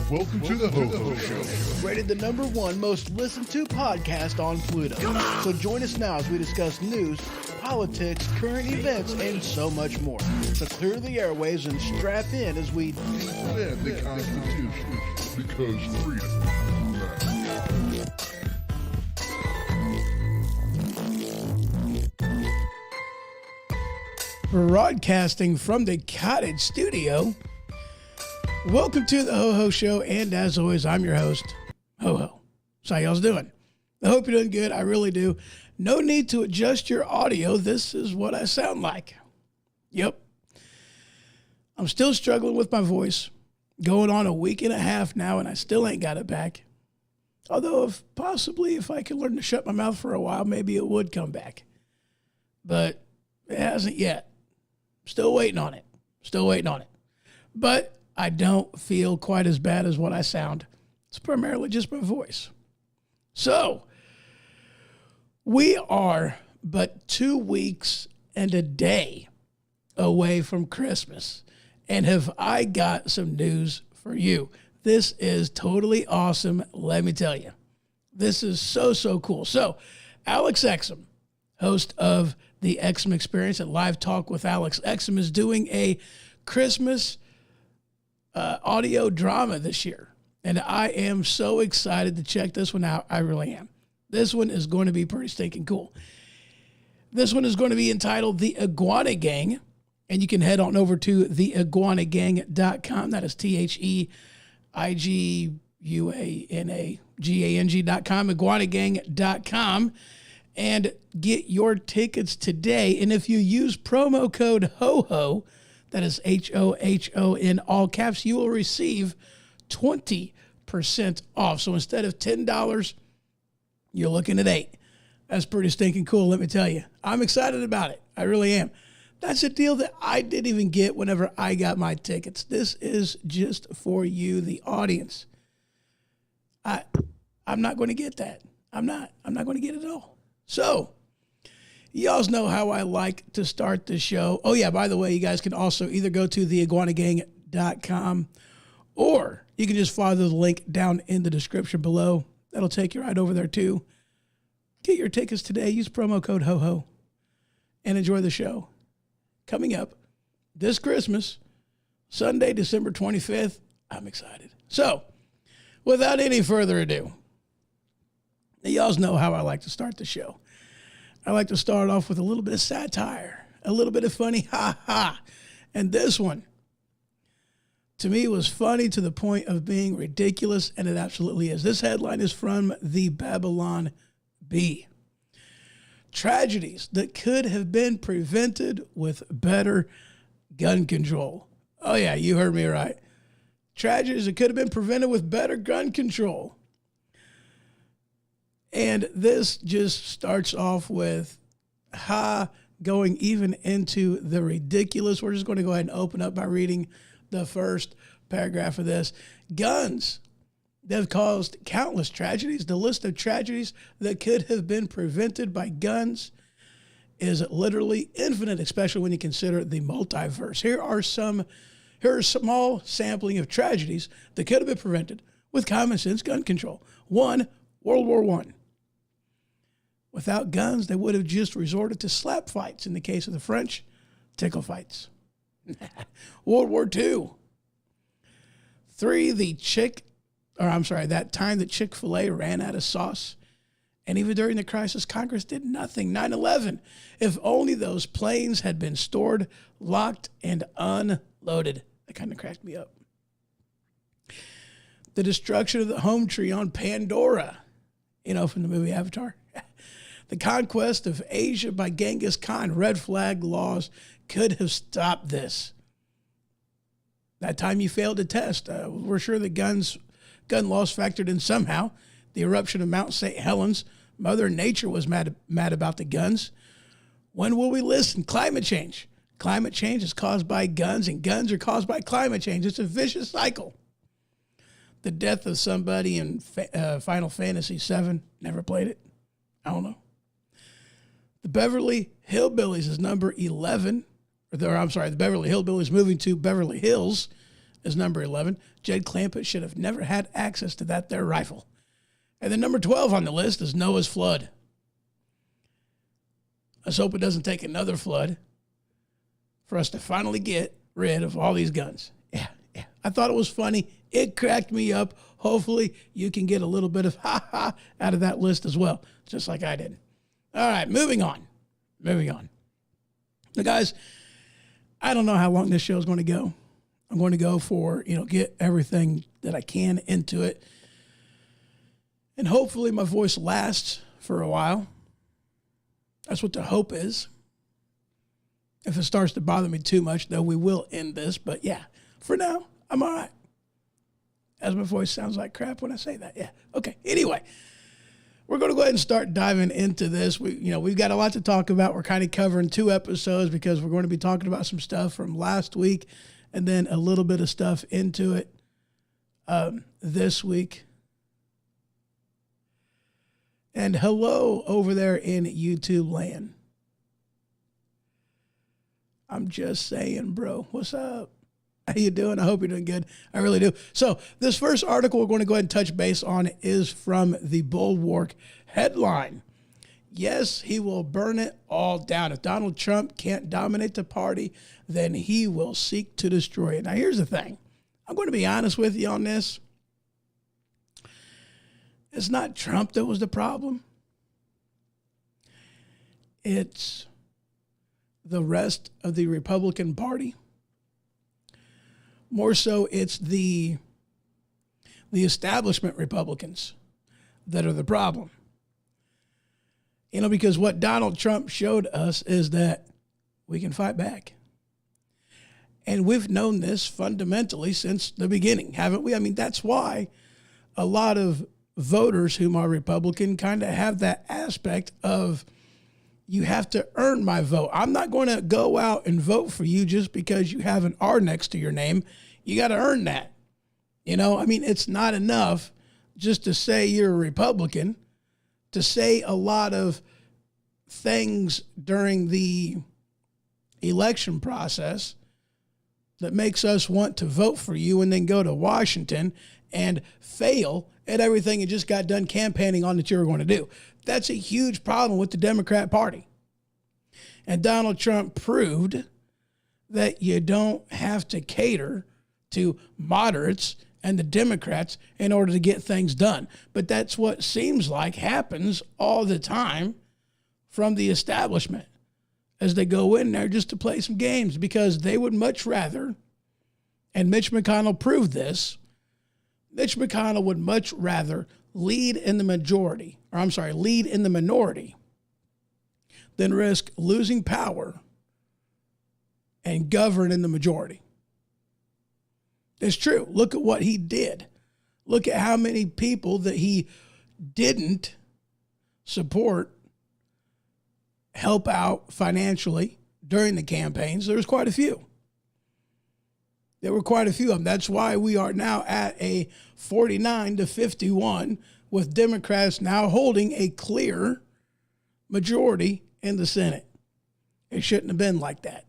Welcome to the Ho-Ho Show. Rated the #1 most listened to podcast on Pluto. So join us now as we discuss news, politics, current events, and so much more. So clear the airwaves and strap in as we defend the Constitution because freedom matters. Broadcasting from the Cottage Studio. Welcome to the Ho-Ho Show, and as always, I'm your host, Ho-Ho. So how y'all's doing? I hope you're doing good. I really do. No need to adjust your audio. This is what I sound like. Yep. I'm still struggling with my voice. Going on a week and a half now, and I still ain't got it back. Although, if I could learn to shut my mouth for a while, maybe it would come back. But it hasn't yet. Still waiting on it. But I don't feel quite as bad as what I sound. It's primarily just my voice. So, we are but 2 weeks and a day away from Christmas. And have I got some news for you? This is totally awesome, let me tell you. This is so cool. So, Alex Exum, host of the Exum Experience at Live Talk with Alex Exum, is doing a Christmas audio drama this year. And I am so excited to check this one out. I really am. This one is going to be pretty stinking cool. This one is going to be entitled The Iguana Gang. And you can head on over to theiguanagang.com. That is TheIguanagang.com, iguanagang.com. And get your tickets today. And if you use promo code HOHO, that is HOHO in all caps, you will receive 20% off. So instead of $10, you're looking at $8. That's pretty stinking cool, let me tell you. I'm excited about it. I really am. That's a deal that I didn't even get whenever I got my tickets. This is just for you, the audience. I'm not going to get that. I'm not going to get it at all. So, y'all know how I like to start the show. Oh, yeah, by the way, you guys can also either go to theiguanagang.com or you can just follow the link down in the description below. That'll take you right over there, too. Get your tickets today. Use promo code HOHO and enjoy the show. Coming up this Christmas, Sunday, December 25th. I'm excited. So, without any further ado, y'all know how I like to start the show. I like to start off with a little bit of satire, a little bit of funny, ha. And this one, to me, was funny to the point of being ridiculous, and it absolutely is. This headline is from the Babylon Bee. Tragedies that could have been prevented with better gun control. Oh, yeah, you heard me right. Tragedies that could have been prevented with better gun control. And this just starts off with going even into the ridiculous. We're just going to go ahead and open up by reading the first paragraph of this. Guns that have caused countless tragedies. The list of tragedies that could have been prevented by guns is literally infinite, especially when you consider the multiverse. Here are a small sampling of tragedies that could have been prevented with common sense gun control. 1, World War I. Without guns, they would have just resorted to slap fights. In the case of the French, tickle fights. World War II. 3, that time that Chick-fil-A ran out of sauce. And even during the crisis, Congress did nothing. 9/11. If only those planes had been stored, locked, and unloaded. That kind of cracked me up. the destruction of the home tree on Pandora, from the movie Avatar. The conquest of Asia by Genghis Khan. Red flag laws could have stopped this. That time you failed to test. We're sure the gun laws factored in somehow. The eruption of Mount St. Helens. Mother Nature was mad about the guns. When will we listen? Climate change. Climate change is caused by guns, and guns are caused by climate change. It's a vicious cycle. The death of somebody in Final Fantasy VII. Never played it. I don't know. The Beverly Hillbillies is number 11. The Beverly Hillbillies moving to Beverly Hills is number 11. Jed Clampett should have never had access to that there rifle. And then number 12 on the list is Noah's flood. Let's hope it doesn't take another flood for us to finally get rid of all these guns. Yeah. I thought it was funny. It cracked me up. Hopefully you can get a little bit of ha-ha out of that list as well, just like I did. All right, moving on. Now, guys, I don't know how long this show is going to go. I'm going to go for, get everything that I can into it. And hopefully my voice lasts for a while. That's what the hope is. If it starts to bother me too much, though, we will end this. But yeah, for now, I'm all right. As my voice sounds like crap when I say that. Yeah. Okay. Anyway, we're going to go ahead and start diving into this. We've got a lot to talk about. We're kind of covering 2 episodes because we're going to be talking about some stuff from last week and then a little bit of stuff into it this week. And hello over there in YouTube land. I'm just saying, bro. What's up? How you doing? I hope you're doing good. I really do. So this first article we're going to go ahead and touch base on is from the Bulwark headline. Yes, he will burn it all down. If Donald Trump can't dominate the party, then he will seek to destroy it. Now, here's the thing. I'm going to be honest with you on this. It's not Trump that was the problem. It's the rest of the Republican Party. More so, it's the establishment Republicans that are the problem. Because what Donald Trump showed us is that we can fight back. And we've known this fundamentally since the beginning, haven't we? I mean, that's why a lot of voters whom are Republican kind of have that aspect of, you have to earn my vote. I'm not going to go out and vote for you just because you have an R next to your name. You got to earn that. It's not enough just to say you're a Republican, to say a lot of things during the election process that makes us want to vote for you and then go to Washington and fail at everything you just got done campaigning on that you were going to do. That's a huge problem with the Democrat Party. And Donald Trump proved that you don't have to cater to moderates and the Democrats in order to get things done. But that's what seems like happens all the time from the establishment as they go in there just to play some games, because they would much rather, and Mitch McConnell proved this, Mitch McConnell would much rather lead in the minority than risk losing power and govern in the majority. It's true. Look at what he did. Look at how many people that he didn't support help out financially during the campaigns. There was quite a few. There were quite a few of them. That's why we are now at a 49-51 with Democrats now holding a clear majority in the Senate. It shouldn't have been like that.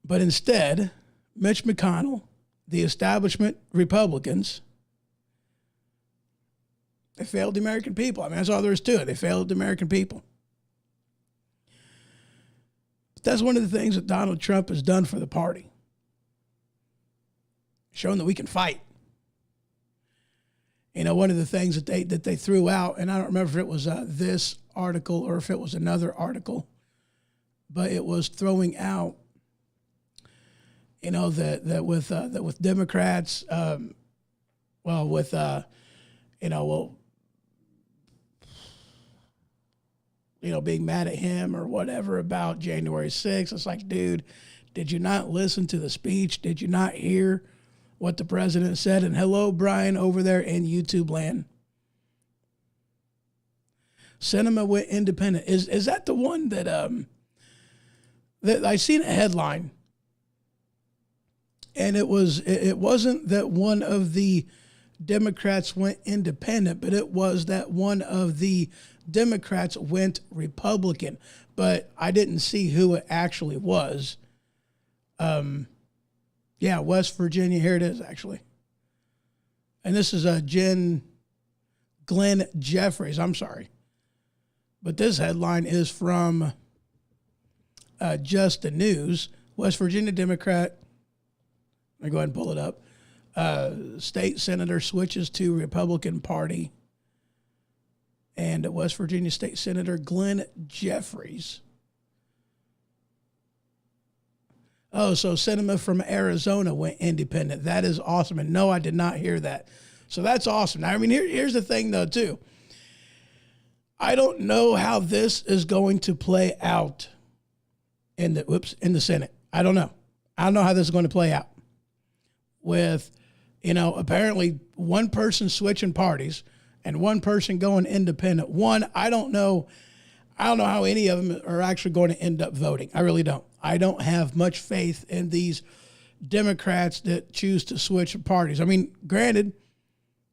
But instead, Mitch McConnell, the establishment Republicans, they failed the American people. I mean, that's all there is to it. They failed the American people. But that's one of the things that Donald Trump has done for the party. Shown that we can fight. One of the things that they threw out, and I don't remember if it was this article or if it was another article, but it was throwing out, you know, that with Democrats, with you know, well, you know, being mad at him or whatever about January 6th. It's like, dude, did you not listen to the speech? Did you not hear what the president said? And hello, Brian, over there in YouTube land. Cinema went independent. Is that the one that that I seen a headline, and it wasn't that one of the Democrats went independent, but it was that one of the Democrats went Republican, but I didn't see who it actually was. Yeah, West Virginia. Here it is, actually. And this is Glenn Jeffries. I'm sorry. But this headline is from Just the News. West Virginia Democrat. Let me go ahead and pull it up. State senator switches to Republican Party. And West Virginia State Senator Glenn Jeffries. Oh, so Sinema from Arizona went independent. That is awesome. And no, I did not hear that. So that's awesome. Now, I mean, here's the thing, though, too. I don't know how this is going to play out in the Senate. I don't know. I don't know how this is going to play out. With, you know, apparently one person switching parties and one person going independent. One, I don't know how any of them are actually going to end up voting. I really don't. I don't have much faith in these Democrats that choose to switch parties. I mean, granted,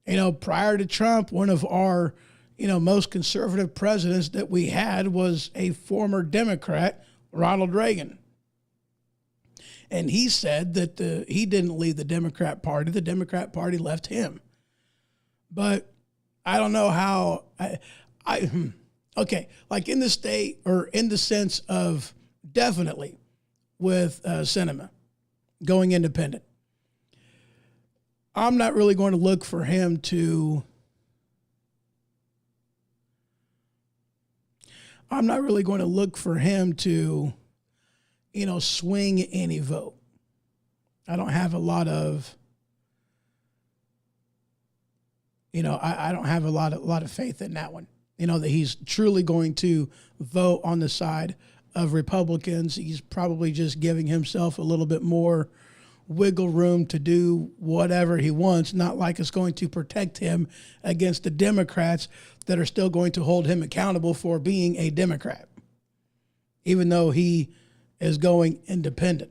you know, prior to Trump, one of our, you know, most conservative presidents that we had was a former Democrat, Ronald Reagan. And he said that he didn't leave the Democrat Party. The Democrat Party left him. But I don't know how okay, like in the state or in the sense of definitely with Sinema going independent. I'm not really going to look for him to you know, swing any vote. I don't have a lot of, you know, I don't have a lot of faith in that one. You know, that he's truly going to vote on the side of Republicans. He's probably just giving himself a little bit more wiggle room to do whatever he wants, not like it's going to protect him against the Democrats that are still going to hold him accountable for being a Democrat, even though he is going independent.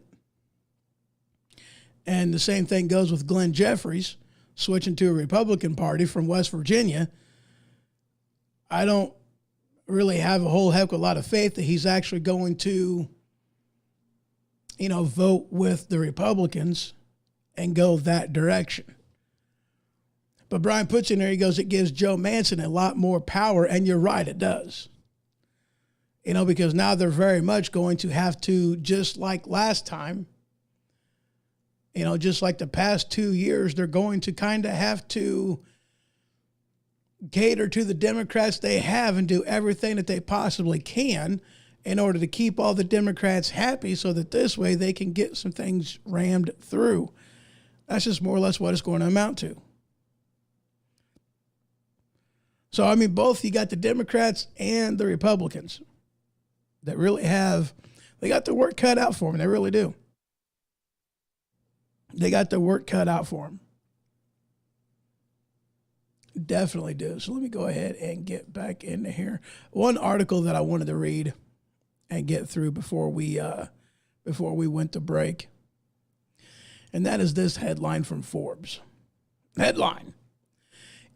And the same thing goes with Glenn Jeffries switching to a Republican Party from West Virginia. I don't really have a whole heck of a lot of faith that he's actually going to, you know, vote with the Republicans and go that direction. But Brian puts in there, he goes, it gives Joe Manchin a lot more power. And you're right, it does. You know, because now they're very much going to have to, just like last time, you know, just like the past 2 years, they're going to kind of have to cater to the Democrats they have and do everything that they possibly can in order to keep all the Democrats happy so that this way they can get some things rammed through. That's just more or less what it's going to amount to. So, I mean, both you got the Democrats and the Republicans that really they got their work cut out for them. They really do. They got their work cut out for them. Definitely do. So let me go ahead and get back into here. One article that I wanted to read and get through before we went to break. And that is this headline from Forbes. Headline: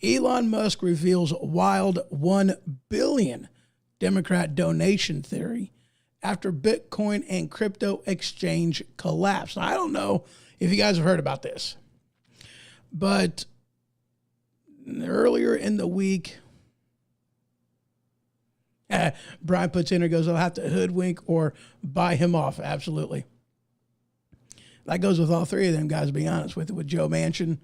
Elon Musk reveals wild 1 billion Democrat donation theory after Bitcoin and crypto exchange collapse. Now, I don't know if you guys have heard about this, but earlier in the week, Brian puts in there, goes, I'll have to hoodwink or buy him off. Absolutely. That goes with all three of them guys, to be honest with Joe Manchin,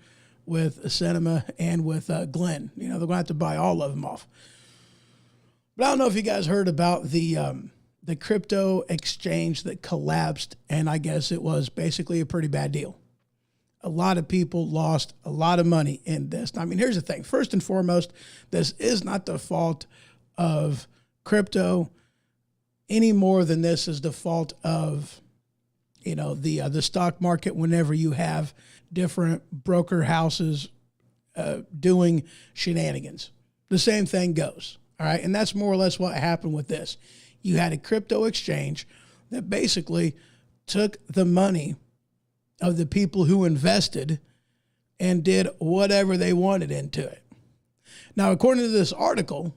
with Sinema, and with Glenn. You know, they're going to have to buy all of them off. But I don't know if you guys heard about the the crypto exchange that collapsed, and I guess it was basically a pretty bad deal. A lot of people lost a lot of money in this. I mean, here's the thing. First and foremost, this is not the fault of crypto any more than this is the fault of, the stock market. Whenever you have different broker houses doing shenanigans, the same thing goes. All right. And that's more or less what happened with this. You had a crypto exchange that basically took the money of the people who invested and did whatever they wanted into it. Now, according to this article,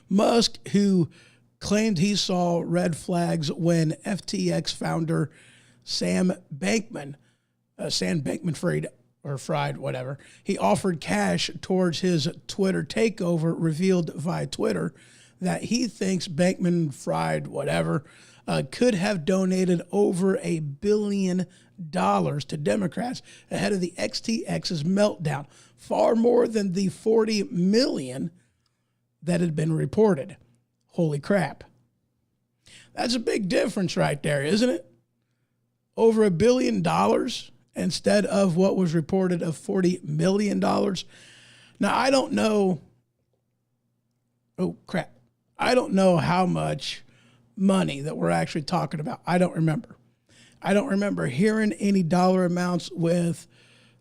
Musk, who claimed he saw red flags when FTX founder Sam Bankman-Fried, whatever, he offered cash towards his Twitter takeover, revealed via Twitter that he thinks Bankman-Fried, could have donated over $1 billion to Democrats ahead of the XTX's meltdown, far more than the $40 million that had been reported. Holy crap. That's a big difference right there, isn't it? Over $1 billion instead of what was reported of $40 million. Now, I don't know. Oh, crap. I don't know how much money that we're actually talking about. I don't remember. I don't remember hearing any dollar amounts with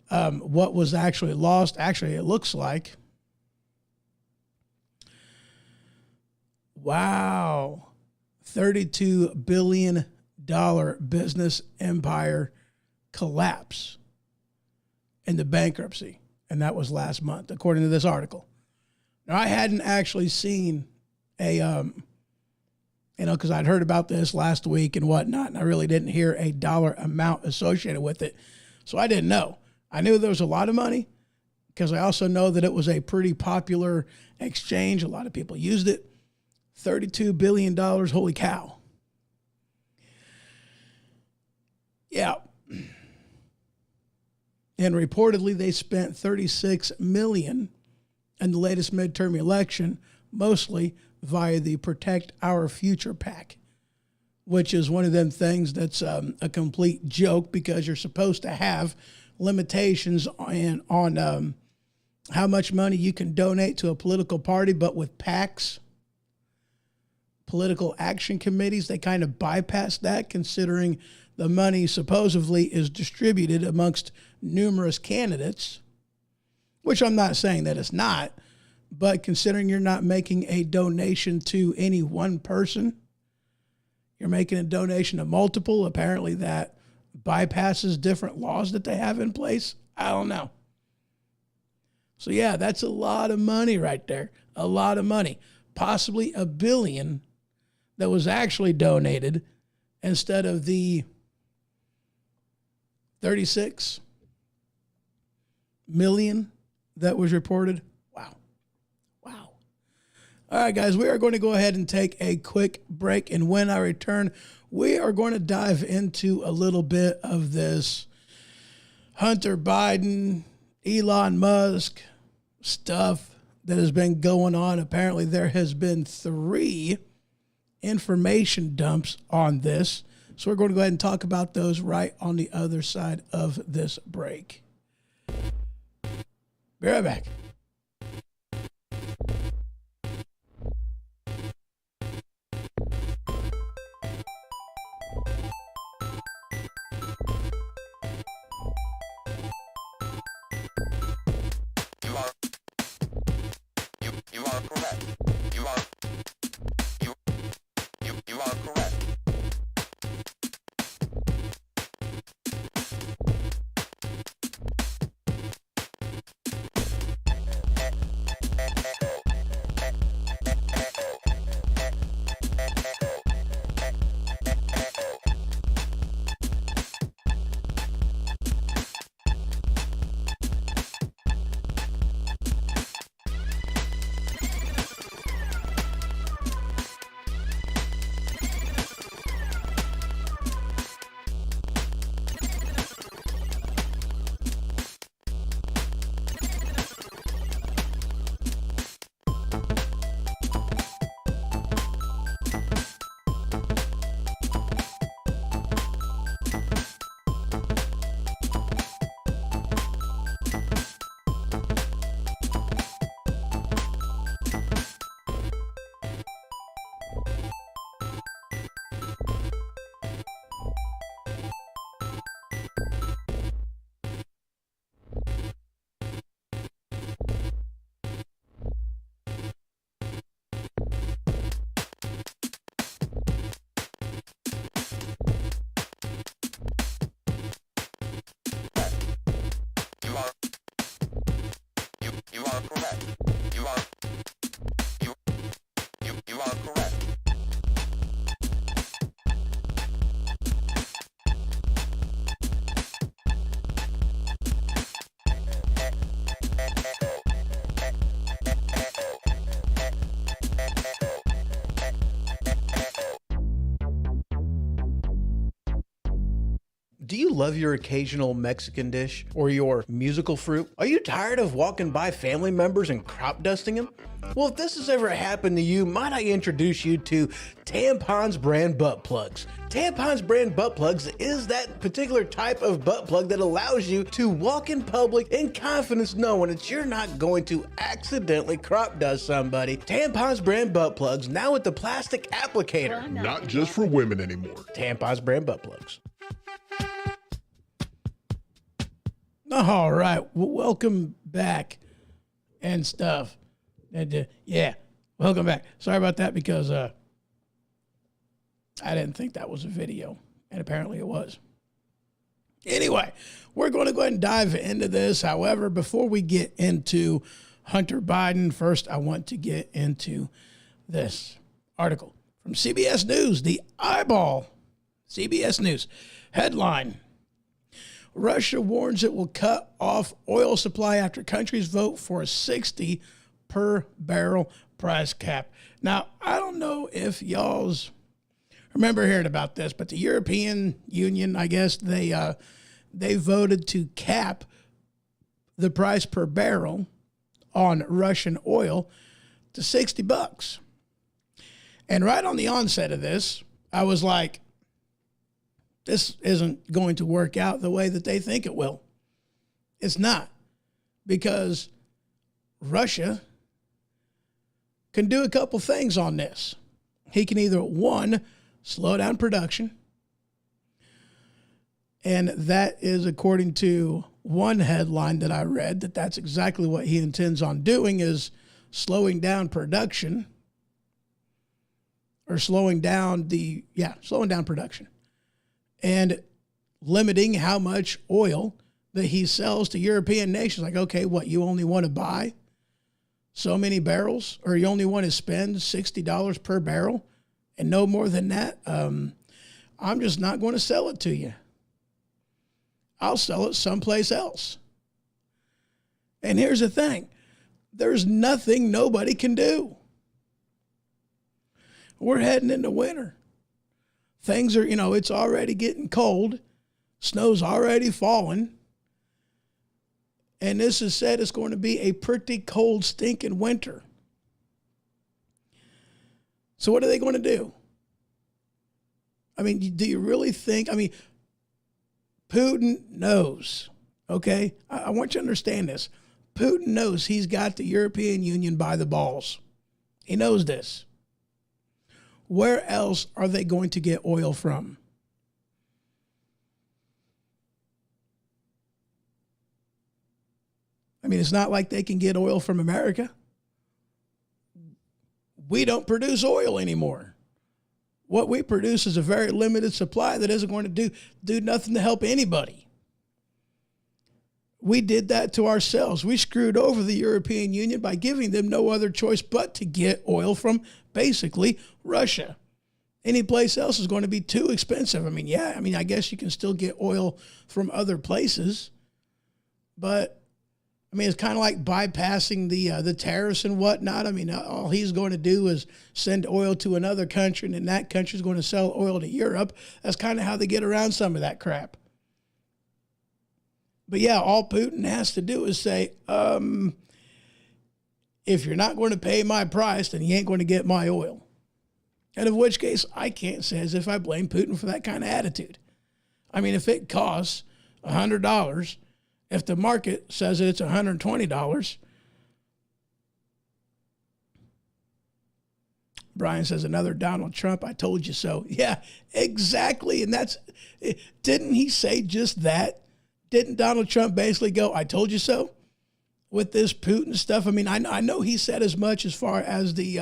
what was actually lost. Actually, it looks like, wow, $32 billion business empire collapse into bankruptcy. And that was last month, according to this article. Now, I hadn't actually seen because I'd heard about this last week and whatnot, and I really didn't hear a dollar amount associated with it. So I didn't know. I knew there was a lot of money because I also know that it was a pretty popular exchange. A lot of people used it. $32 billion. Holy cow. Yeah. And reportedly, they spent $36 million in the latest midterm election, mostly via the Protect Our Future PAC, which is one of them things that's a complete joke because you're supposed to have limitations on how much money you can donate to a political party, but with PACs, political action committees, they kind of bypass that, considering the money supposedly is distributed amongst numerous candidates, which I'm not saying that it's not, but considering you're not making a donation to any one person, you're making a donation to multiple. Apparently that bypasses different laws that they have in place. I don't know. So yeah, that's a lot of money right there. A lot of money. Possibly $1 billion that was actually donated instead of the 36 million that was reported. Wow. All right, guys, we are going to go ahead and take a quick break. And when I return, we are going to dive into a little bit of this Hunter Biden, Elon Musk stuff that has been going on. Apparently, there has been 3 information dumps on this. So we're going to go ahead and talk about those right on the other side of this break. Be right back. You are correct. You are correct. correct. You are you are correct. Do you love your occasional Mexican dish or your musical fruit? Are you tired of walking by family members and crop dusting them? Well, if this has ever happened to you, might I introduce you to Tampons brand butt plugs. Tampons brand butt plugs is that particular type of butt plug that allows you to walk in public in confidence knowing that you're not going to accidentally crop dust somebody. Tampons brand butt plugs now with the plastic applicator. Not just for women anymore. Tampons brand butt plugs. All right. Well, welcome back and stuff. And yeah, welcome back. Sorry about that because I didn't think that was a video, and apparently it was. Anyway, we're going to go ahead and dive into this. However, before we get into Hunter Biden, first I want to get into this article from CBS News, the eyeball. CBS News headline: Russia warns it will cut off oil supply after countries vote for a 60 per barrel price cap. Now, I don't know if y'all's remember hearing about this, but the European Union, I guess, they voted to cap the price per barrel on Russian oil to $60. And right on the onset of this, I was like, this isn't going to work out the way that they think it will. It's not, because Russia can do a couple things on this. He can either, one, slow down production, and that is according to one headline that I read, that's exactly what he intends on doing, is slowing down production, or slowing down production, and limiting how much oil that he sells to European nations. Like, okay, what, you only want to buy so many barrels, or you only want to spend $60 per barrel and no more than that? I'm just not going to sell it to you. I'll sell it someplace else. And here's the thing. There's nothing nobody can do. We're heading into winter. Things are, it's already getting cold. Snow's already falling. And this is said it's going to be a pretty cold, stinking winter. So what are they going to do? I mean, do you really think, Putin knows, okay? I want you to understand this. Putin knows he's got the European Union by the balls. He knows this. Where else are they going to get oil from? It's not like they can get oil from America. We don't produce oil anymore. What we produce is a very limited supply that isn't going to do nothing to help anybody. We did that to ourselves. We screwed over the European Union by giving them no other choice but to get oil from basically Russia. Any place else is going to be too expensive. I guess you can still get oil from other places, but it's kind of like bypassing the tariffs and whatnot. All he's going to do is send oil to another country, and then that country is going to sell oil to Europe. That's kind of how they get around some of that crap. But yeah, all Putin has to do is say, if you're not going to pay my price, then you ain't going to get my oil. And in which case, I can't say as if I blame Putin for that kind of attitude. If it costs $100, if the market says that it's $120, Brian says, another Donald Trump, I told you so. Yeah, exactly. And didn't he say just that? Didn't Donald Trump basically go, I told you so, with this Putin stuff? I know he said as much as far as the,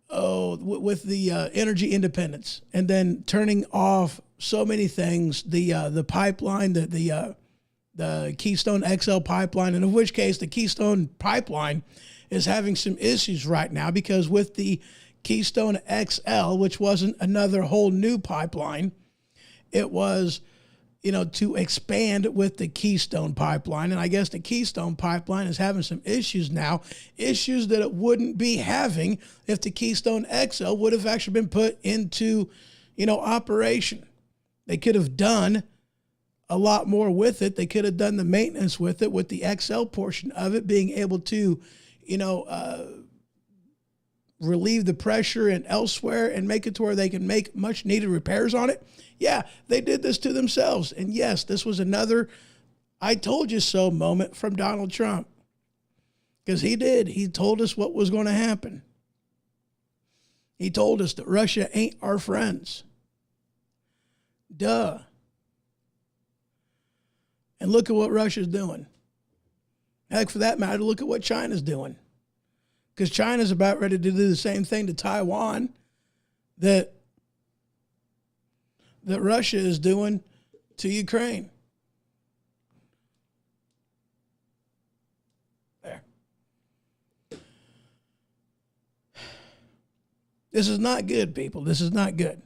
with the energy independence, and then turning off so many things, the pipeline, the the Keystone XL pipeline, and in which case the Keystone pipeline is having some issues right now because with the Keystone XL, which wasn't another whole new pipeline, it was, to expand with the Keystone pipeline. And I guess the Keystone pipeline is having some issues now, issues that it wouldn't be having if the Keystone XL would have actually been put into, operation. They could have done a lot more with it. They could have done the maintenance with it, with the XL portion of it being able to, relieve the pressure and elsewhere and make it to where they can make much needed repairs on it. Yeah, they did this to themselves. And yes, this was another I told you so moment from Donald Trump. Because he did. He told us what was going to happen. He told us that Russia ain't our friends. Duh. And look at what Russia's doing. Heck, for that matter, look at what China's doing. Because China's about ready to do the same thing to Taiwan that Russia is doing to Ukraine. There. This is not good, people. This is not good.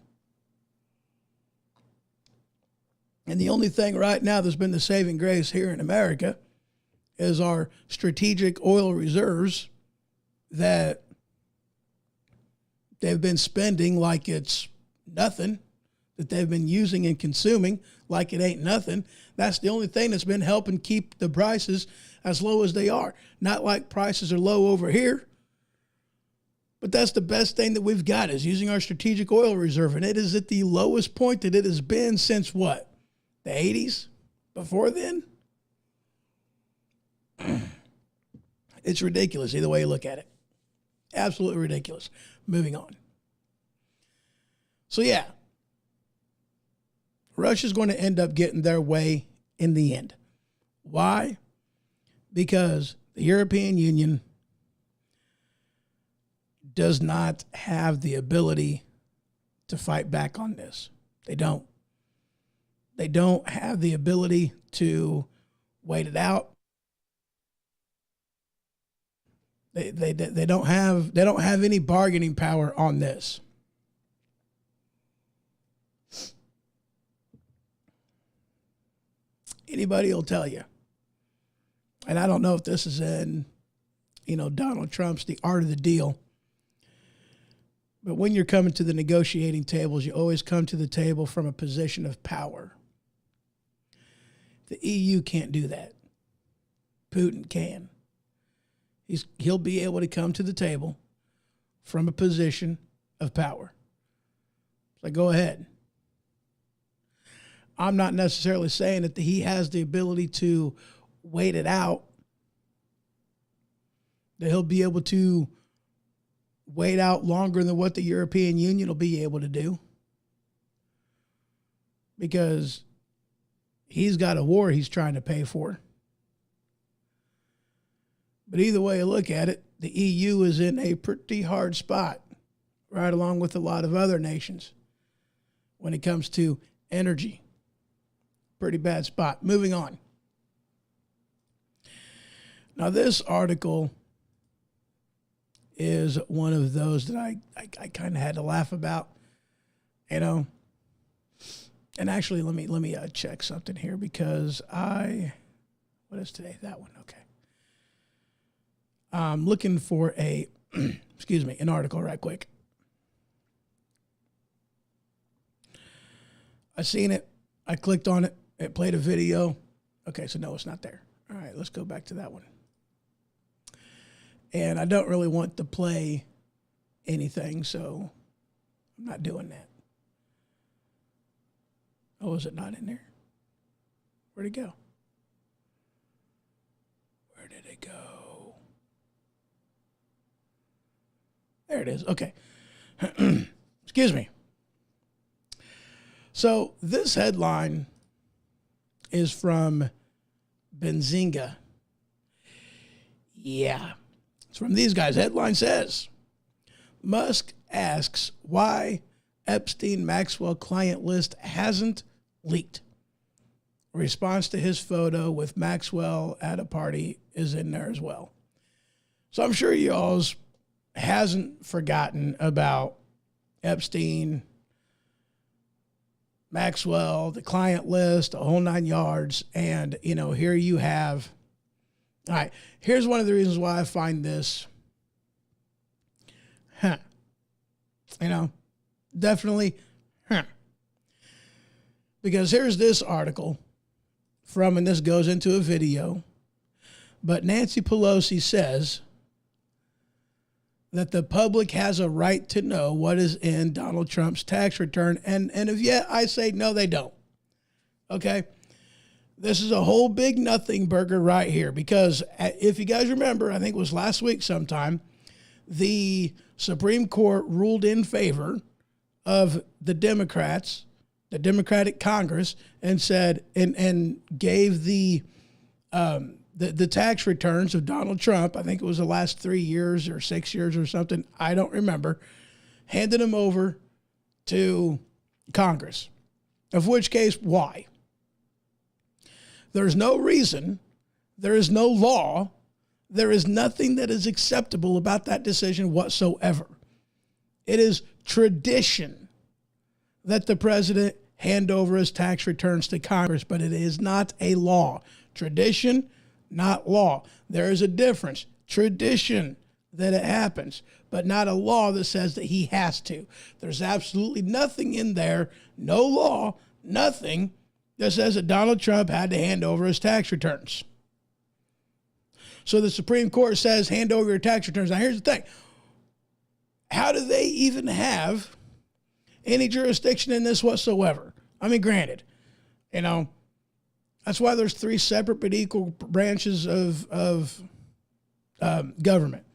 And the only thing right now that's been the saving grace here in America is our strategic oil reserves that they've been spending like it's nothing, that they've been using and consuming like it ain't nothing. That's the only thing that's been helping keep the prices as low as they are. Not like prices are low over here, but that's the best thing that we've got is using our strategic oil reserve. And it is at the lowest point that it has been since what? The 80s? Before then? It's ridiculous either way you look at it. Absolutely ridiculous. Moving on. So yeah, Russia's going to end up getting their way in the end. Why? Because the European Union does not have the ability to fight back on this. They don't. They don't have the ability to wait it out. They don't have any bargaining power on this. Anybody will tell you. And I don't know if this is in, Donald Trump's The Art of the Deal. But when you're coming to the negotiating tables, you always come to the table from a position of power. The EU can't do that. Putin can. He'll be able to come to the table from a position of power. So go ahead. I'm not necessarily saying that he has the ability to wait it out, that he'll be able to wait out longer than what the European Union will be able to do, because he's got a war he's trying to pay for. But either way you look at it, the EU is in a pretty hard spot, right along with a lot of other nations when it comes to energy. Pretty bad spot. Moving on. Now, this article is one of those that I kind of had to laugh about, And actually, let me check something here because what is today? That one. Okay. I'm looking for an article right quick. I seen it. I clicked on it. It played a video. Okay, so no, it's not there. All right, let's go back to that one. And I don't really want to play anything, so I'm not doing that. Oh, is it not in there? Where'd it go? Where did it go? There it is. Okay. Excuse me. So this headline is from Benzinga. Yeah. It's from these guys. Headline says, Musk asks why Epstein-Maxwell client list hasn't leaked. response to his photo with Maxwell at a party is in there as well. So I'm sure y'all's hasn't forgotten about Epstein, Maxwell, the client list, the whole 9 yards. And, here you have, all right, here's one of the reasons why I find this, definitely, because here's this article from, and this goes into a video, but Nancy Pelosi says that the public has a right to know what is in Donald Trump's tax return. And if yet, I say, no, they don't. Okay? This is a whole big nothing burger right here, because if you guys remember, I think it was last week sometime, the Supreme Court ruled in favor of the Democrats, the Democratic Congress, and said, and gave the tax returns of Donald Trump, I think it was the last 3 years or 6 years or something, I don't remember, handed them over to Congress. Of which case, why? There's no reason, there is no law, there is nothing that is acceptable about that decision whatsoever. It is tradition that the president hand over his tax returns to Congress, but it is not a law. Tradition, not law. There is a difference. Tradition that it happens, but not a law that says that he has to. There's absolutely nothing in there, no law, nothing that says that Donald Trump had to hand over his tax returns. So the Supreme Court says, hand over your tax returns. Now here's the thing. How do they even have any jurisdiction in this whatsoever? I mean, granted, that's why there's 3 separate but equal branches of government.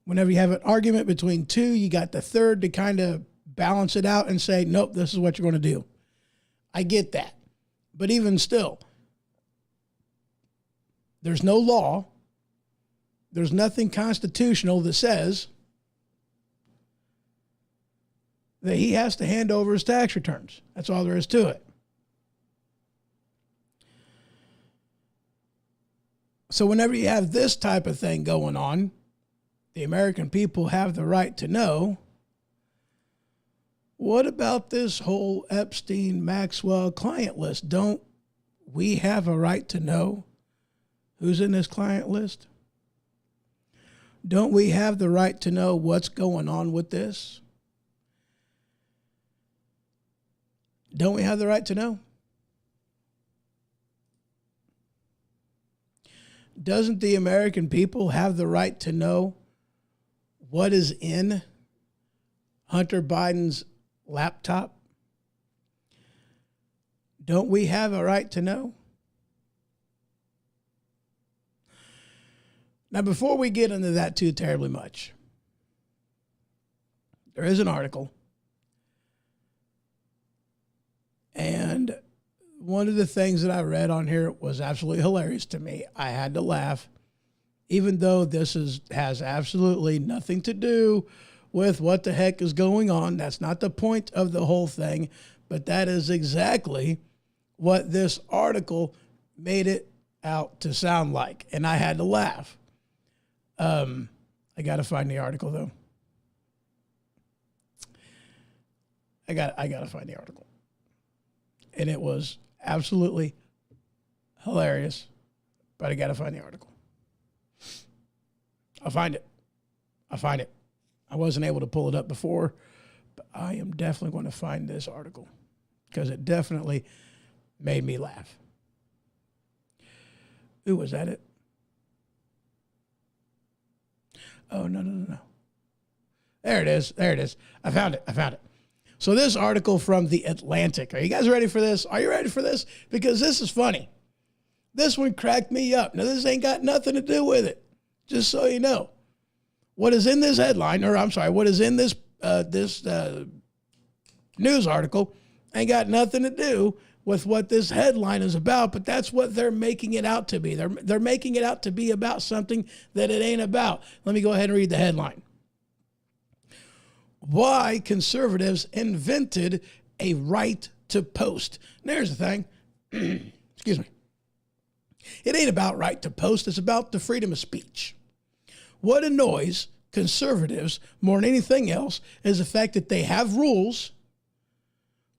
Whenever you have an argument between 2, you got the third to kind of balance it out and say, nope, this is what you're going to do. I get that. But even still, there's no law. There's nothing constitutional that says that he has to hand over his tax returns. That's all there is to it. So whenever you have this type of thing going on, the American people have the right to know, what about this whole Epstein-Maxwell client list? Don't we have a right to know who's in this client list? Don't we have the right to know what's going on with this? Don't we have the right to know? Doesn't the American people have the right to know what is in Hunter Biden's laptop? Don't we have a right to know? Now, before we get into that too terribly much, there is an article, and one of the things that I read on here was absolutely hilarious to me. I had to laugh, even though this has absolutely nothing to do with what the heck is going on. That's not the point of the whole thing, but that is exactly what this article made it out to sound like, and I had to laugh. I got to find the article though. I got to find the article, and it was absolutely hilarious, but I got to find the article. I'll find it. I wasn't able to pull it up before, but I am definitely going to find this article because it definitely made me laugh. Ooh, was that it? Oh, no. There it is. I found it. So this article from The Atlantic. Are you guys ready for this? Are you ready for this? Because this is funny. This one cracked me up. Now, this ain't got nothing to do with it. Just so you know. What is in this headline, what is in this news article ain't got nothing to do with what this headline is about, but that's what they're making it out to be. They're making it out to be about something that it ain't about. Let me go ahead and read the headline. Why conservatives invented a right to post. And there's the thing. excuse me. It ain't about right to post. It's about the freedom of speech. What annoys conservatives more than anything else is the fact that they have rules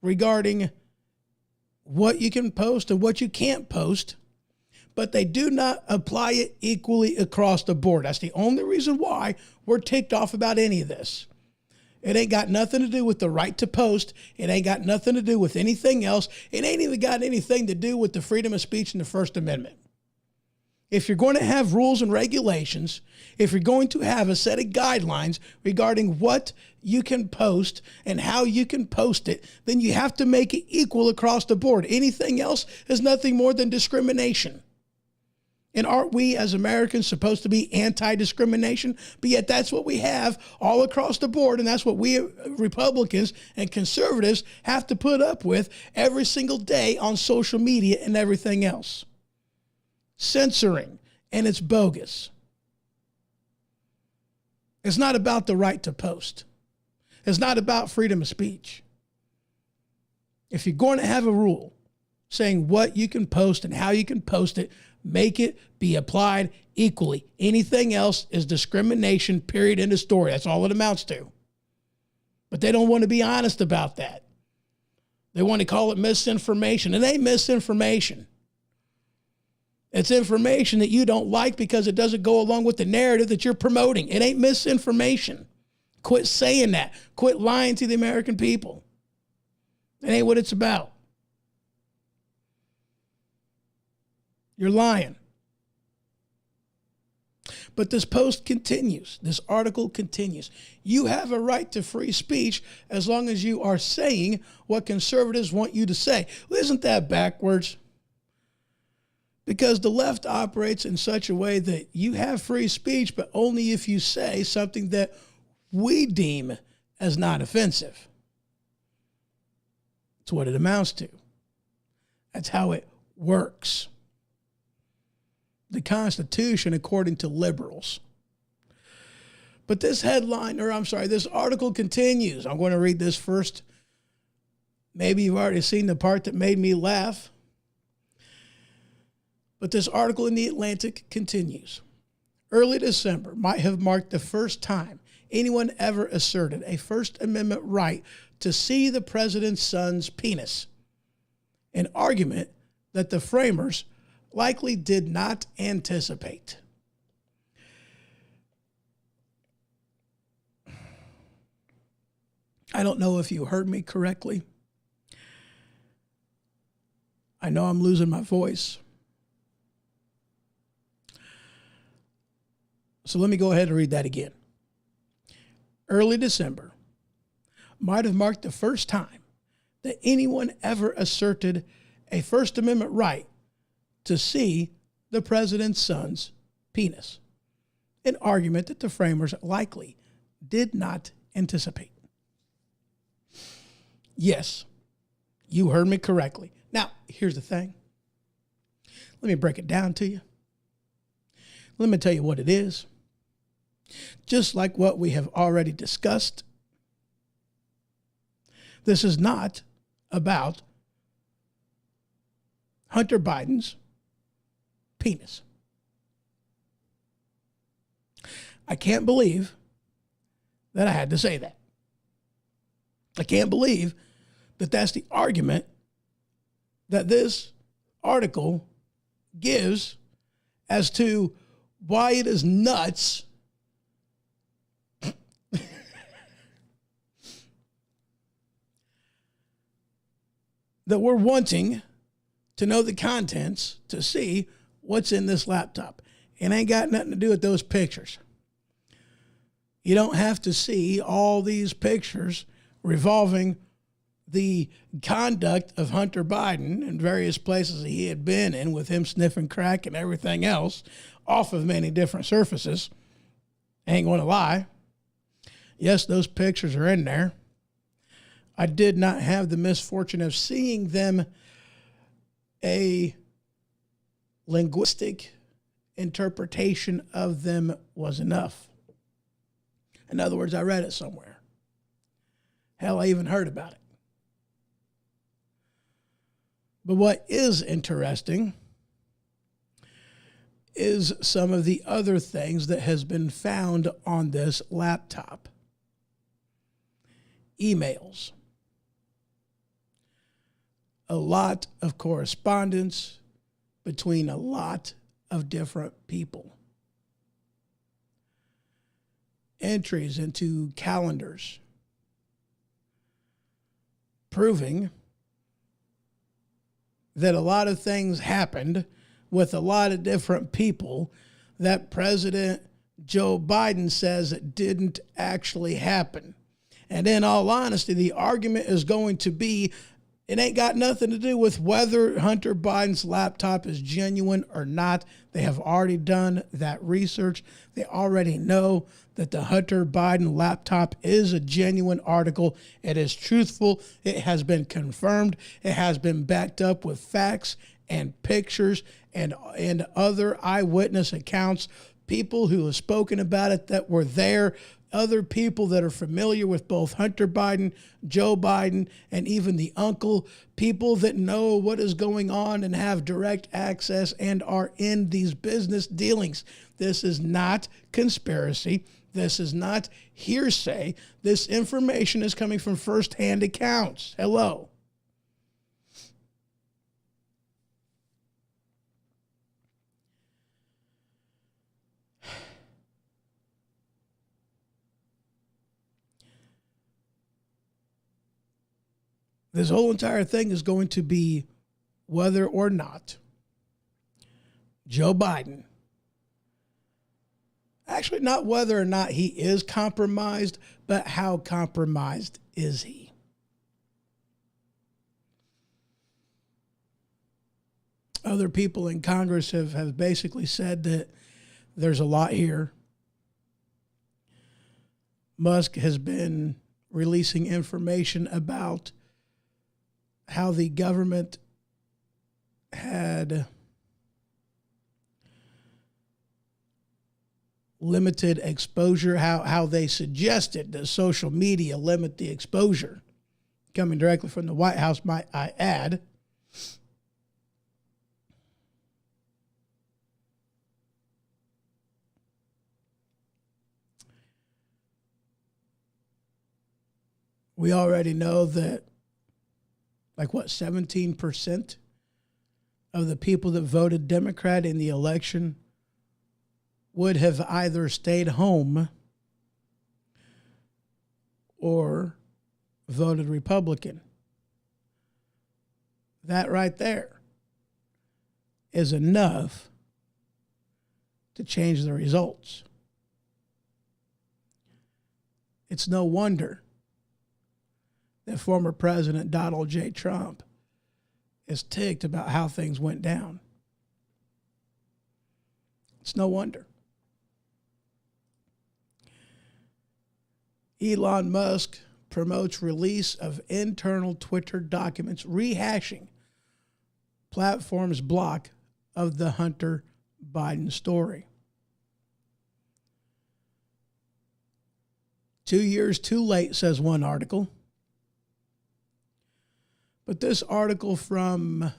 regarding what you can post and what you can't post, but they do not apply it equally across the board. That's the only reason why we're ticked off about any of this. It ain't got nothing to do with the right to post. It ain't got nothing to do with anything else. It ain't even got anything to do with the freedom of speech and the First Amendment. If you're going to have rules and regulations, if you're going to have a set of guidelines regarding what you can post and how you can post it, then you have to make it equal across the board. Anything else is nothing more than discrimination. And aren't we as Americans supposed to be anti-discrimination? But yet that's what we have all across the board. And that's what we Republicans and conservatives have to put up with every single day on social media and everything else. Censoring, and it's bogus. It's not about the right to post. It's not about freedom of speech. If you're going to have a rule saying what you can post and how you can post it, make it be applied equally. Anything else is discrimination, period, end of story. That's all it amounts to. But they don't want to be honest about that. They want to call it misinformation. It ain't misinformation. It's information that you don't like because it doesn't go along with the narrative that you're promoting. It ain't misinformation. Quit saying that. Quit lying to the American people. It ain't what it's about. You're lying. But this post continues. This article continues. You have a right to free speech as long as you are saying what conservatives want you to say. Well, isn't that backwards? Because the left operates in such a way that you have free speech, but only if you say something that we deem as not offensive. That's what it amounts to. That's how it works. The Constitution, according to liberals. But this this article continues. I'm going to read this first. Maybe you've already seen the part that made me laugh. But this article in The Atlantic continues. Early December might have marked the first time anyone ever asserted a First Amendment right to see the president's son's penis, an argument that the framers likely did not anticipate. I don't know if you heard me correctly. I know I'm losing my voice. So let me go ahead and read that again. Early December might have marked the first time that anyone ever asserted a First Amendment right to see the president's son's penis, an argument that the framers likely did not anticipate. Yes, you heard me correctly. Now, here's the thing. Let me break it down to you. Let me tell you what it is. Just like what we have already discussed, this is not about Hunter Biden's penis. I can't believe that I had to say that. I can't believe that that's the argument that this article gives as to why it is nuts that we're wanting to know the contents to see what's in this laptop. It ain't got nothing to do with those pictures. You don't have to see all these pictures revolving the conduct of Hunter Biden and various places that he had been in with him sniffing crack and everything else off of many different surfaces. I ain't going to lie. Yes, those pictures are in there. I did not have the misfortune of seeing them. A linguistic interpretation of them was enough. In other words, I read it somewhere. Hell, I even heard about it. But what is interesting is some of the other things that has been found on this laptop. Emails. A lot of correspondence between a lot of different people. Entries into calendars. Proving that a lot of things happened with a lot of different people that President Joe Biden says it didn't actually happen. And in all honesty, the argument is going to be, it ain't got nothing to do with whether Hunter Biden's laptop is genuine or not. They have already done that research. They already know that the Hunter Biden laptop is a genuine article. It is truthful. It has been confirmed. It has been backed up with facts and pictures and other eyewitness accounts, people who have spoken about it that were there, other people that are familiar with both Hunter Biden, Joe Biden, and even the uncle, people that know what is going on and have direct access and are in these business dealings. This is not conspiracy. This is not hearsay. This information is coming from firsthand accounts. Hello. This whole entire thing is going to be whether or not Joe Biden, actually not whether or not he is compromised, but how compromised is he? Other people in Congress have basically said that there's a lot here. Musk has been releasing information about how the government had limited exposure, how they suggested that social media limit the exposure, coming directly from the White House, might I add. We already know that 17% of the people that voted Democrat in the election would have either stayed home or voted Republican. That right there is enough to change the results. It's no wonder that former President Donald J. Trump is ticked about how things went down. It's no wonder. Elon Musk promotes release of internal Twitter documents rehashing platform's block of the Hunter Biden story. 2 years too late, says one article. But this article from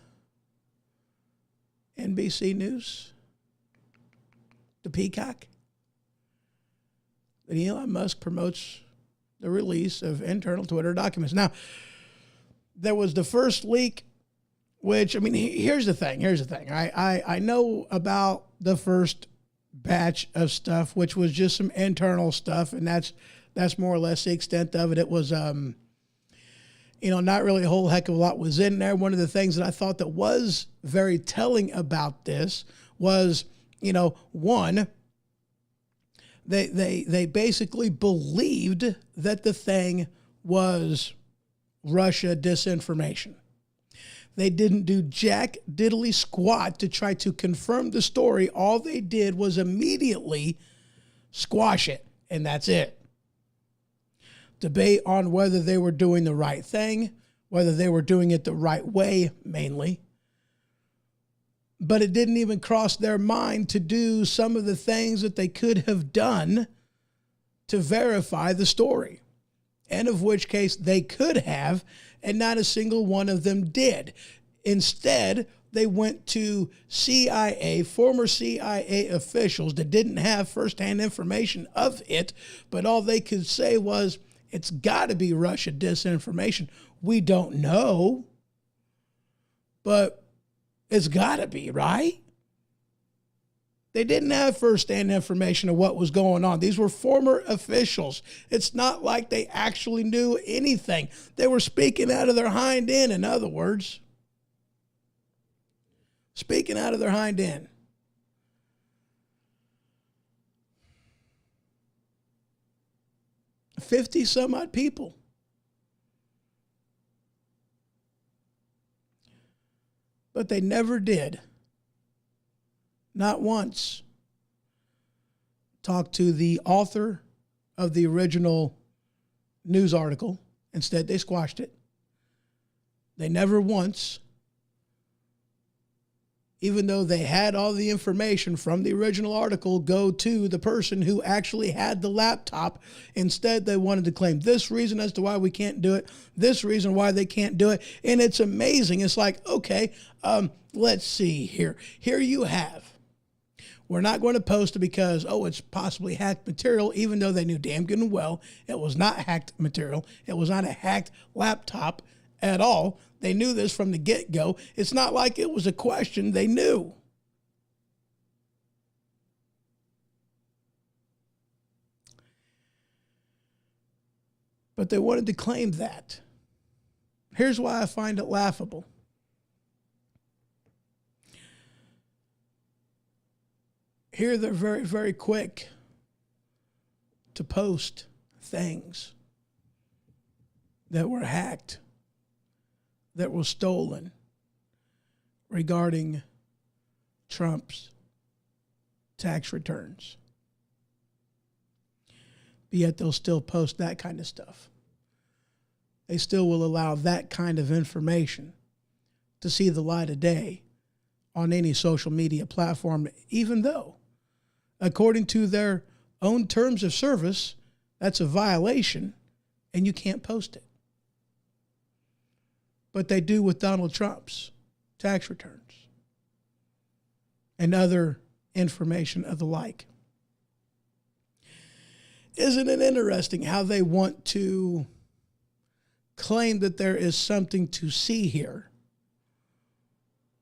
NBC News, the Peacock, that Elon Musk promotes the release of internal Twitter documents. Now, there was the first leak, which, I mean, here's the thing. I know about the first batch of stuff, which was just some internal stuff, and that's more or less the extent of it. It was, not really a whole heck of a lot was in there. One of the things that I thought that was very telling about this was, one, they basically believed that the thing was Russia disinformation. They didn't do jack diddly squat to try to confirm the story. All they did was immediately squash it, and that's it. Debate on whether they were doing the right thing, whether they were doing it the right way, mainly. But it didn't even cross their mind to do some of the things that they could have done to verify the story. And of which case they could have, and not a single one of them did. Instead, they went to former CIA officials that didn't have firsthand information of it, but all they could say was, it's got to be Russia disinformation. We don't know, but it's got to be, right? They didn't have firsthand information of what was going on. These were former officials. It's not like they actually knew anything. They were speaking out of their hind end, in other words. Speaking out of their hind end. $50-some-odd people. But they never did, not once, talk to the author of the original news article. Instead, they squashed it. They never once, even though they had all the information from the original article, go to the person who actually had the laptop. Instead, they wanted to claim this reason as to why we can't do it, this reason why they can't do it. And it's amazing. It's like, okay, let's see here. Here you have. We're not going to post it because, it's possibly hacked material, even though they knew damn good and well it was not hacked material. It was not a hacked laptop at all. They knew this from the get-go. It's not like it was a question. They knew. But they wanted to claim that. Here's why I find it laughable. Here they're very, very quick to post things that were hacked, that were stolen regarding Trump's tax returns. But yet they'll still post that kind of stuff. They still will allow that kind of information to see the light of day on any social media platform, even though, according to their own terms of service, that's a violation and you can't post it. But they do with Donald Trump's tax returns and other information of the like. Isn't it interesting how they want to claim that there is something to see here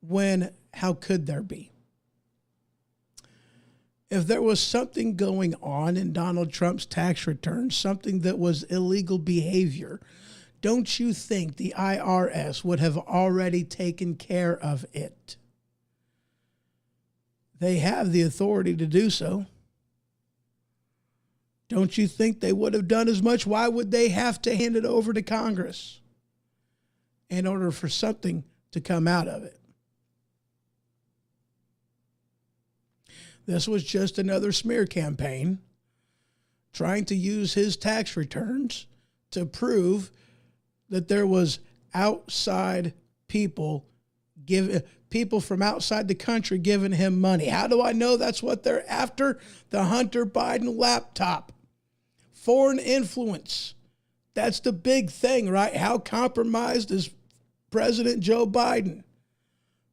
when how could there be? If there was something going on in Donald Trump's tax returns, something that was illegal behavior, don't you think the IRS would have already taken care of it? They have the authority to do so. Don't you think they would have done as much? Why would they have to hand it over to Congress in order for something to come out of it? This was just another smear campaign trying to use his tax returns to prove that there was outside people from outside the country giving him money. How do I know that's what they're after? The Hunter Biden laptop. Foreign influence. That's the big thing, right? How compromised is President Joe Biden?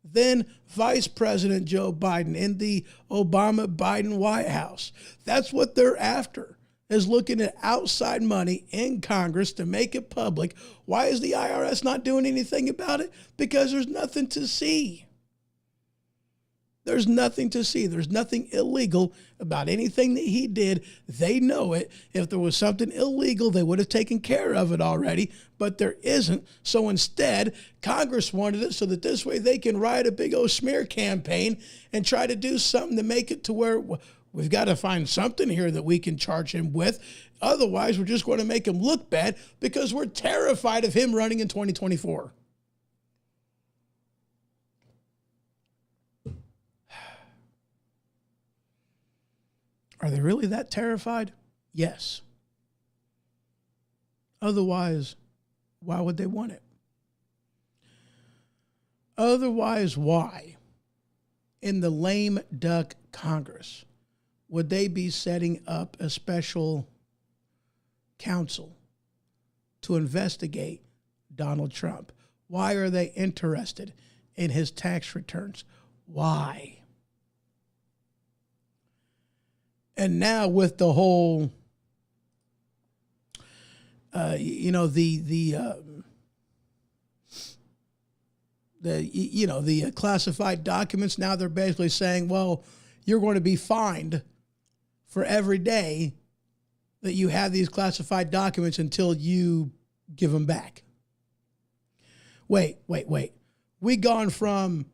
Then Vice President Joe Biden in the Obama-Biden White House. That's what they're after, is looking at outside money in Congress to make it public. Why is the IRS not doing anything about it? Because there's nothing to see. There's nothing to see. There's nothing illegal about anything that he did. They know it. If there was something illegal, they would have taken care of it already, but there isn't. So instead, Congress wanted it so that this way they can ride a big old smear campaign and try to do something to make it to where we've got to find something here that we can charge him with. Otherwise, we're just going to make him look bad because we're terrified of him running in 2024. Are they really that terrified? Yes. Otherwise, why would they want it? Otherwise, why, in the lame duck Congress, would they be setting up a special counsel to investigate Donald Trump? Why are they interested in his tax returns. Why? And now with the whole, the classified documents, now they're basically saying, well, you're going to be fined for every day that you have these classified documents until you give them back. Wait. We gone from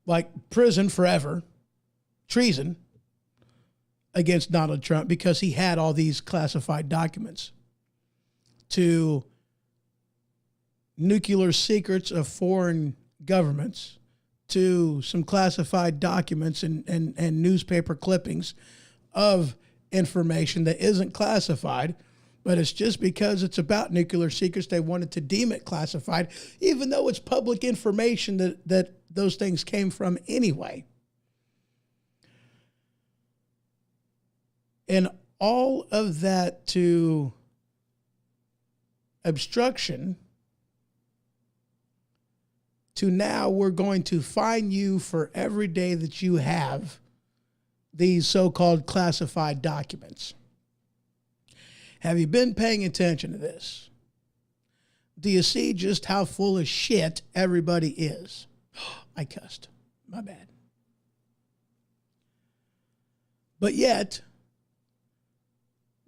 like prison forever, treason against Donald Trump because he had all these classified documents, to nuclear secrets of foreign governments, to some classified documents and newspaper clippings of information that isn't classified, but it's just because it's about nuclear secrets they wanted to deem it classified, even though it's public information that those things came from anyway. And all of that to obstruction, to now we're going to fine you for every day that you have these so-called classified documents. Have you been paying attention to this? Do you see just how full of shit everybody is? I cussed. My bad. But yet,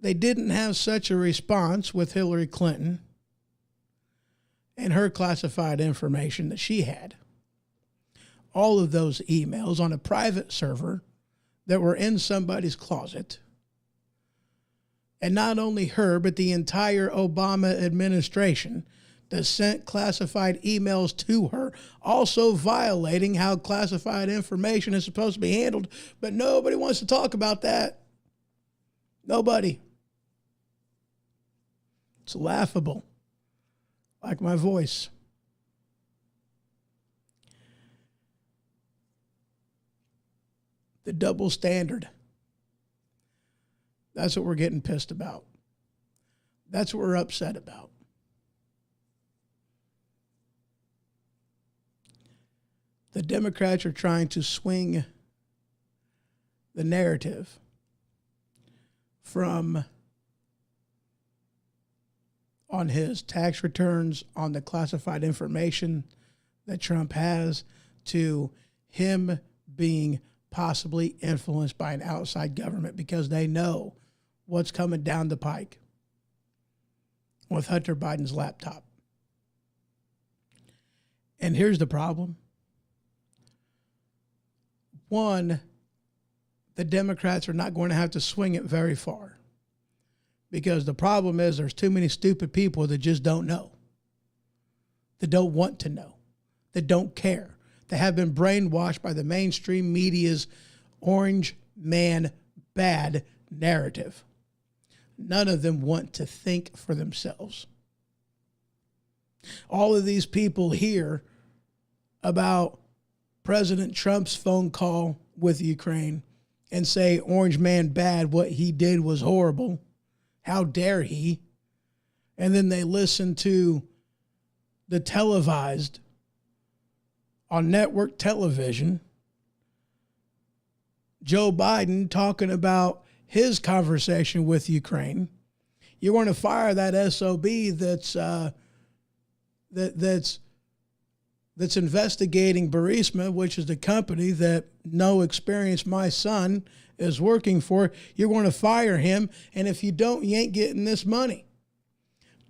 they didn't have such a response with Hillary Clinton and her classified information that she had. All of those emails on a private server that were in somebody's closet. And not only her, but the entire Obama administration that sent classified emails to her, also violating how classified information is supposed to be handled. But nobody wants to talk about that. Nobody. It's laughable. Like my voice. The double standard. That's what we're getting pissed about. That's what we're upset about. The Democrats are trying to swing the narrative from on his tax returns, on the classified information that Trump has, to him being possibly influenced by an outside government because they know what's coming down the pike with Hunter Biden's laptop. And here's the problem. One, the Democrats are not going to have to swing it very far, because the problem is there's too many stupid people that just don't know, that don't want to know, that don't care, that have been brainwashed by the mainstream media's orange man bad narrative. None of them want to think for themselves. All of these people hear about President Trump's phone call with Ukraine and say, orange man bad, what he did was horrible. How dare he? And then they listen to the televised on network television, Joe Biden talking about his conversation with Ukraine. You want to fire that SOB that's investigating Burisma, which is the company that no experience my son is working for. You're going to fire him, and if you don't, you ain't getting this money.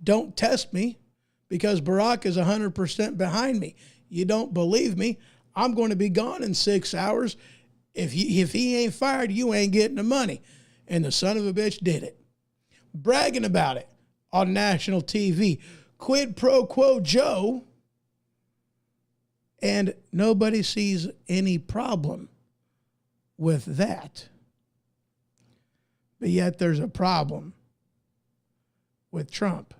Don't test me, because Barack is 100% behind me. You don't believe me? I'm going to be gone in 6 hours. If he ain't fired, you ain't getting the money. And the son of a bitch did it. Bragging about it on national TV. Quid pro quo Joe. And nobody sees any problem with that. But yet there's a problem with Trump.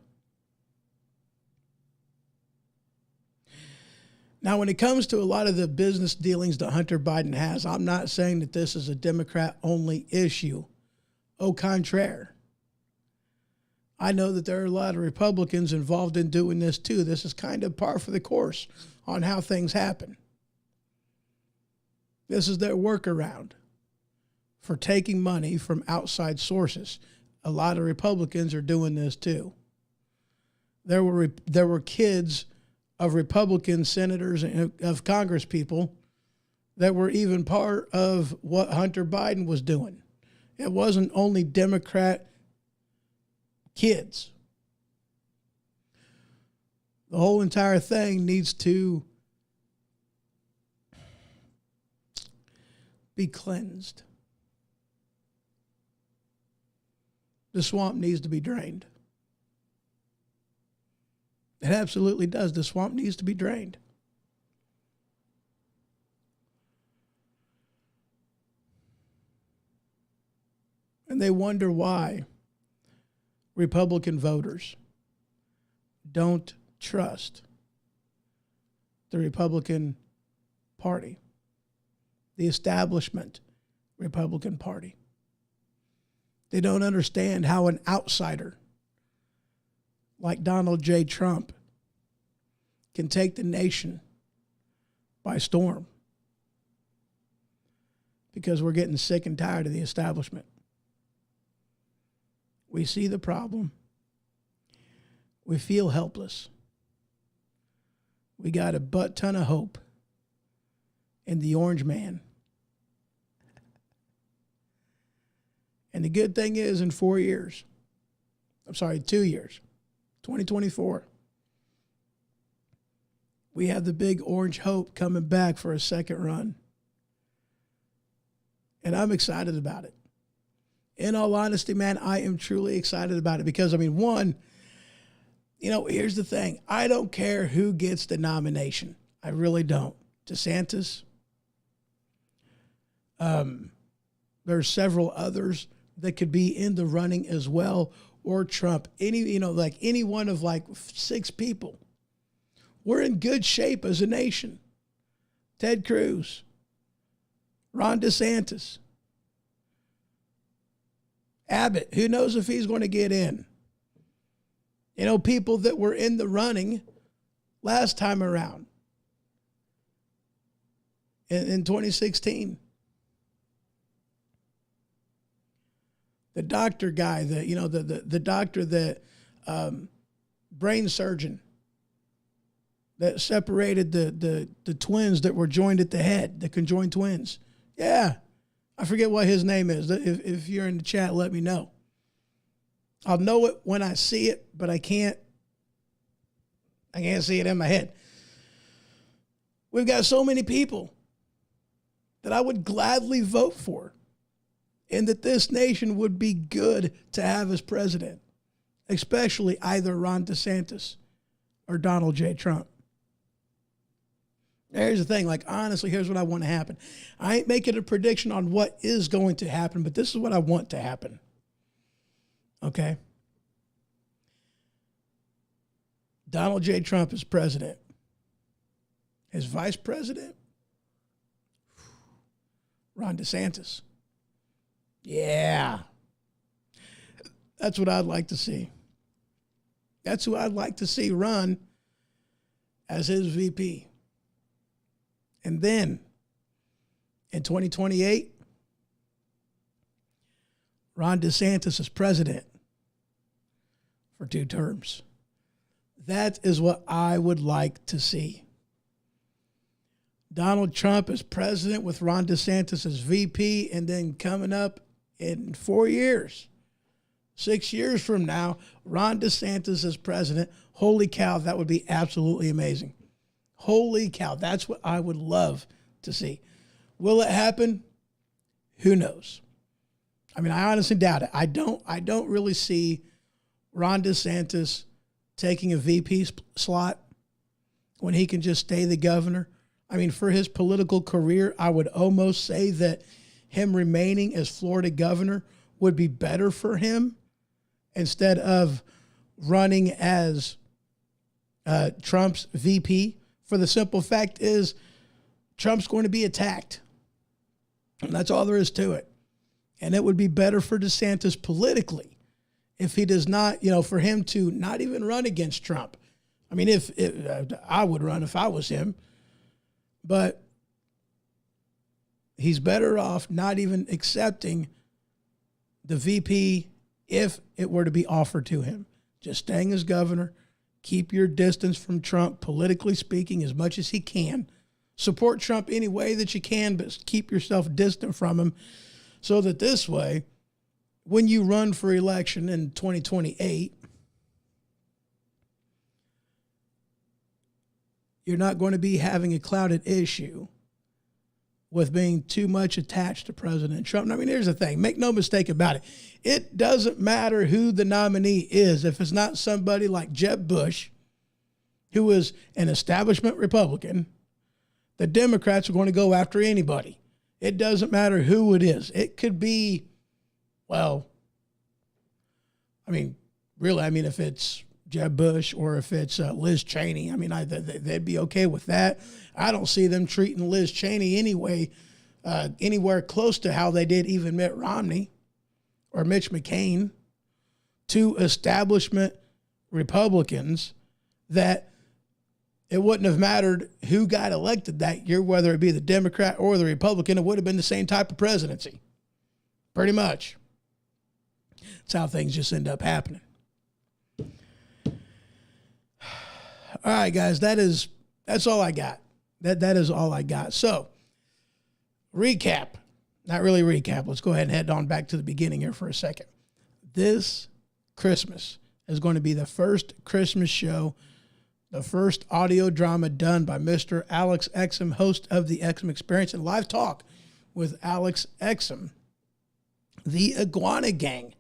Now, when it comes to a lot of the business dealings that Hunter Biden has, I'm not saying that this is a Democrat-only issue. Au contraire. I know that there are a lot of Republicans involved in doing this too. This is kind of par for the course on how things happen. This is their workaround for taking money from outside sources. A lot of Republicans are doing this too. There were kids of Republican senators and of Congress people that were even part of what Hunter Biden was doing. It wasn't only Democrat kids. The whole entire thing needs to be cleansed. The swamp needs to be drained. It absolutely does. The swamp needs to be drained. And they wonder why Republican voters don't trust the Republican Party, the establishment Republican Party. They don't understand how an outsider like Donald J. Trump can take the nation by storm, because we're getting sick and tired of the establishment. We see the problem. We feel helpless. We got a butt ton of hope in the orange man. And the good thing is, in 2 years, 2024, we have the big orange hope coming back for a second run. And I'm excited about it. In all honesty, man, I am truly excited about it because, one, here's the thing. I don't care who gets the nomination. I really don't. DeSantis. There's several others that could be in the running as well, or Trump. Any one of 6 people. We're in good shape as a nation. Ted Cruz, Ron DeSantis, Abbott, who knows if he's going to get in? People that were in the running last time around in 2016. The doctor guy, the doctor that, brain surgeon that separated the twins that were joined at the head, the conjoined twins. Yeah. I forget what his name is. If you're in the chat, let me know. I'll know it when I see it, but I can't see it in my head. We've got so many people that I would gladly vote for, and that this nation would be good to have as president, especially either Ron DeSantis or Donald J. Trump. Here's the thing, honestly, here's what I want to happen. I ain't making a prediction on what is going to happen, but this is what I want to happen. Okay? Donald J. Trump is president. His vice president? Ron DeSantis. Yeah. That's what I'd like to see. That's who I'd like to see run as his VP. And then in 2028, Ron DeSantis is president for 2 terms. That is what I would like to see. Donald Trump is president with Ron DeSantis as VP, and then coming up in 4 years, 6 years from now, Ron DeSantis is president. Holy cow, that would be absolutely amazing. Holy cow, that's what I would love to see. Will it happen? Who knows? I honestly doubt it. I don't really see Ron DeSantis taking a VP slot when he can just stay the governor. For his political career, I would almost say that him remaining as Florida governor would be better for him instead of running as Trump's VP. For the simple fact is, Trump's going to be attacked. And that's all there is to it. And it would be better for DeSantis politically if he does not, for him to not even run against Trump. I mean, if I would run if I was him, but he's better off not even accepting the VP if it were to be offered to him. Just staying as governor, keep your distance from Trump, politically speaking, as much as he can. Support Trump any way that you can, but keep yourself distant from him so that this way, when you run for election in 2028, you're not going to be having a clouded issue with being too much attached to President Trump. I mean, here's the thing. Make no mistake about it. It doesn't matter who the nominee is. If it's not somebody like Jeb Bush, who is an establishment Republican, the Democrats are going to go after anybody. It doesn't matter who it is. It could be, well, if it's Jeb Bush or if it's Liz Cheney, they'd be okay with that. I don't see them treating Liz Cheney anywhere close to how they did even Mitt Romney or Mitch McCain, two establishment Republicans that it wouldn't have mattered who got elected that year, whether it be the Democrat or the Republican, it would have been the same type of presidency. Pretty much. That's how things just end up happening. All right, guys, that's all I got. That is all I got. So, recap. Not really recap. Let's go ahead and head on back to the beginning here for a second. This Christmas is going to be the first Christmas show, the first audio drama done by Mr. Alex Exum, host of the Exum Experience and Live Talk with Alex Exum, the Iguana Gang.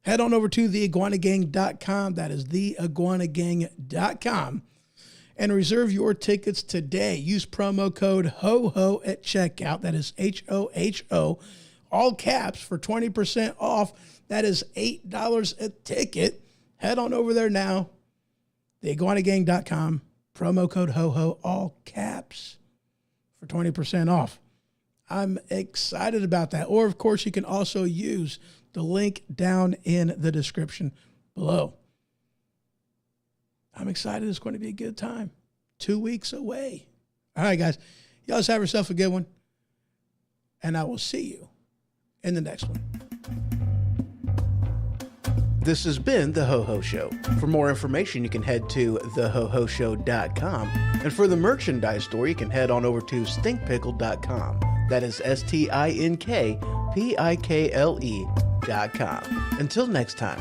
Head on over to theiguanagang.com. That is theiguanagang.com. And reserve your tickets today. Use promo code HOHO at checkout. That is HOHO, all caps, for 20% off. That is $8 a ticket. Head on over there now. Theiguanagang.com. Promo code HOHO, all caps, for 20% off. I'm excited about that. Or, of course, you can also use the link down in the description below. I'm excited. It's going to be a good time. 2 weeks away. All right, guys. Y'all just have yourself a good one. And I will see you in the next one. This has been The Ho-Ho Show. For more information, you can head to thehohoshow.com. And for the merchandise store, you can head on over to stinkpickle.com. That is stinkpickle.com. Until next time.